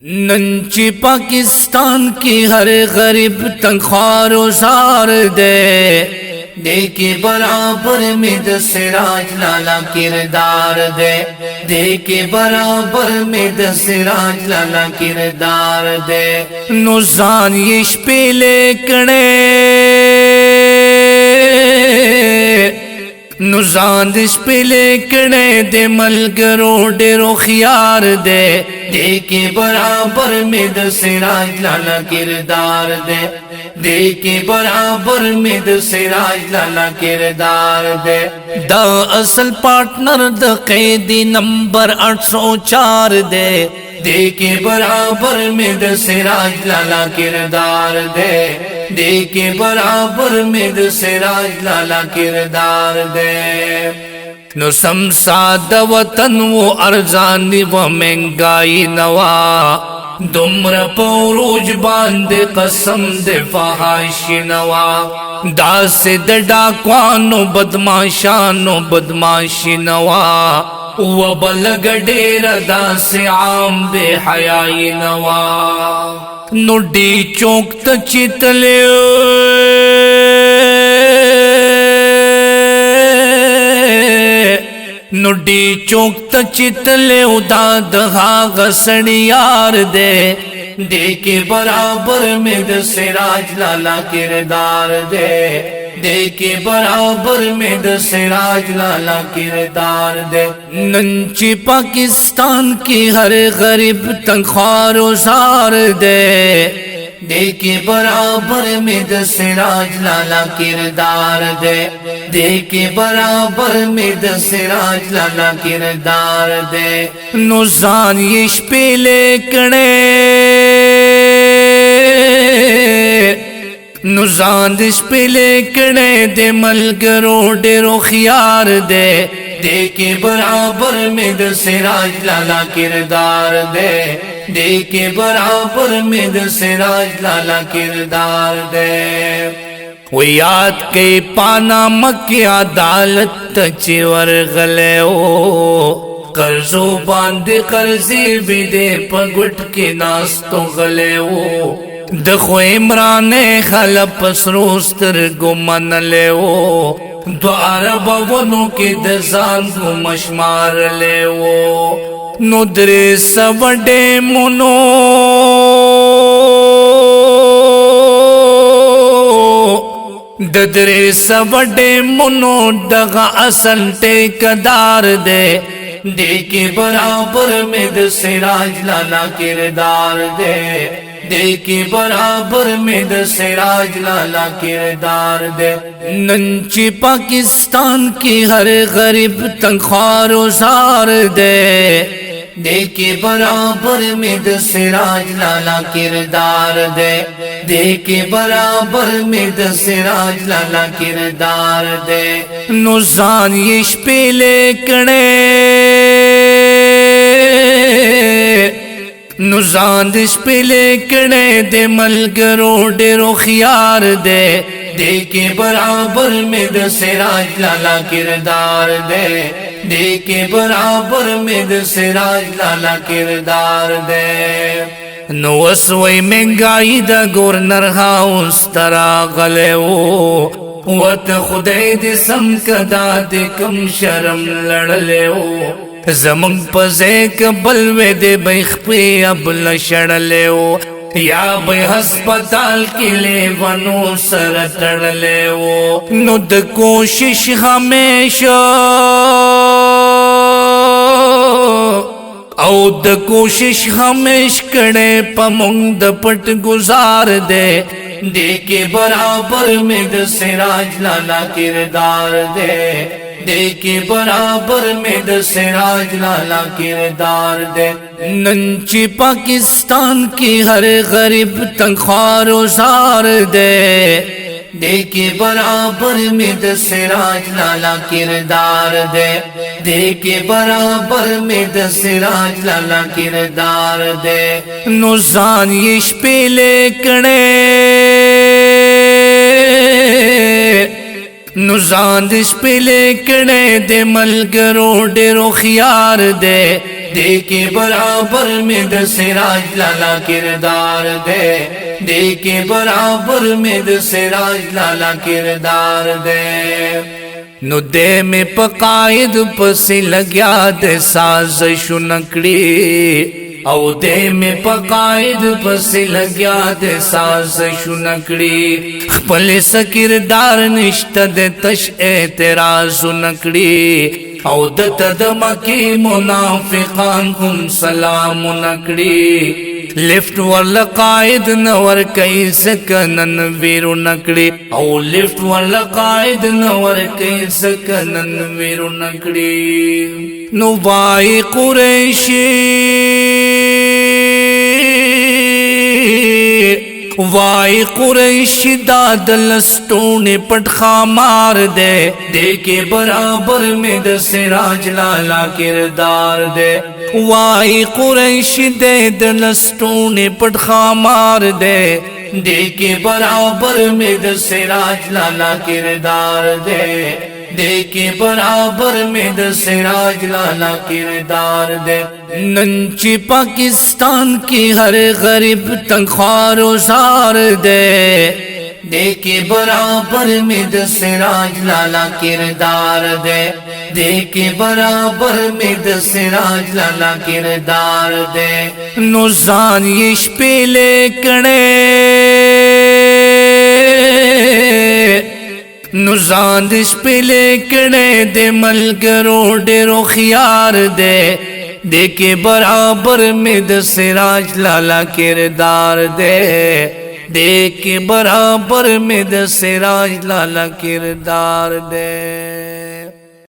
नंची पाकिस्तान की हर गरीब तनख्वाह रोज़ार दे के बराबर में दसराज लाला किरदार दे के बराबर में दसराज लाला किरदार दे नुज़ान यश पेले कणे नुज़ान दिश पेले कणे दे मलगरो डेरो खियार दे के बराबर में दसराज लाला किरदार दे के बराबर में दसराज लाला किरदार दे दा असल पार्टनर द कैदी नंबर 804 दे के बराबर में दसराज लाला किरदार दे के बराबर में दसराज लाला किरदार दे नो समसाद वतन वो अर्जानी व महंगाई नवा दुम्र पौरूज बांधे कसम दे फहाशी नवा दास दे डाकवानो बदमाशानो बदमाशी नवा वो बलगडेर दास आम बेहयाई नवा नुडी चौक चितले नुडी चौक चितले उदाद घसड़ी यार दे के बराबर में दसराज लाला किरदार दे के बराबर में दसराज लाला किरदार दे नंची पाकिस्तान की हर गरीब तनख्वाह रोज़ार दे के बराबर में दसराज लाला किरदार दे के बराबर में दसराज लाला किरदार दे नुज़ान यश पेले कणे नुज़ान दिश पेले कणे दे मलगरो डेरो खियार दे के बराबर में दसराज लाला किरदार दे के बराबर में दसराज लाला किरदार दे वो याद के पाना मक्की अदालत चिवर गले ओ कर्जो बांधे कर्जी भी दे पगुट के नास्तो गले ओ दखो इमरान खलप सरोस्तर गुमन ले ओ द्वार भवनों के दजान को मशमार ले वो नुद्रे सबडे मुनो ददरे सबडे मुनो दगा असल टेकदार दे के बराबर में दसराज लाला किरदार दे के बराबर में दसराज लाला किरदार दे नंची पाकिस्तान की हर गरीब तनख्वाह रोज़ार दे के बराबर में दसराज लाला किरदार दे के बराबर में दसराज लाला किरदार दे नुज़ान यश पेले कणे नुज़ान दिश पेले कणे दे मलगरो डेरो खियार दे के बराबर में दसराज लाला किरदार दे के बराबर में दसराज लाला किरदार दे नो असवई महंगाई दा गवर्नर हाउस तरा गले ओ वत खुदे दे समकदा दे कम शर्म लड़ले ओ जमंग पजे कबलवे दे बैखपे अब लशड़ले ओ या बे अस्पताल के ले वनो सर तड़ले ओ नुद कोशिश हमेशा औद कोशिश हमेश कड़े पमुंग दपट गुजार दे के बराबर में दसराज लाला किरदार दे के बराबर में दसराज लाला किरदार दे नंची पाकिस्तान की हर गरीब तनख्वाह रोज़ार दे के बराबर में दसराज लाला किरदार दे के बराबर में दसराज लाला किरदार दे नुज़ान यश पेले कणे नुज़ान दिश पेले कणे दे मलगरो डेरो खियार दे دے کے برابر میں د سراج لالا کردار دے دے کے برابر میں د سراج لالا کردار دے نو دے میں پقائد پس لگیا دے سازش نکڑی او دے میں پقائد پس لگیا دے سازش نکڑی خپل سکردار نشت دے تش اعتراض نکڑی او دتا دمکی منافقان هم سلام نکڑی لفٹ ورل قائد نور کئی سکنن ویرو نکڑی او لفٹ ورل قائد نور کئی سکنن ویرو نکڑی نو بائی قریشی وائی قریش داد لسٹون پٹ خامار دے دے کے برابر میں د سراج لالا کردار دے وائی قریش دے د لسٹون پٹ خامار دے دے کے برابر میں د سراج لالا کردار دے دے کے برابر میں د سراج لالا کردار دے ننچی پاکستان کی ہر غریب تنخواہ روزار دے دے کے برابر میں د سراج لالا کردار دے دے کے برابر میں د سراج لالا کردار دے نوزان یش پیلے کڑے نوزان دش پیلے کڑے دے ملگرو ڈیرو خیار دے دے کے برابر میں د سراج لالا کردار دے دے کے برابر میں د سراج لالا کردار دے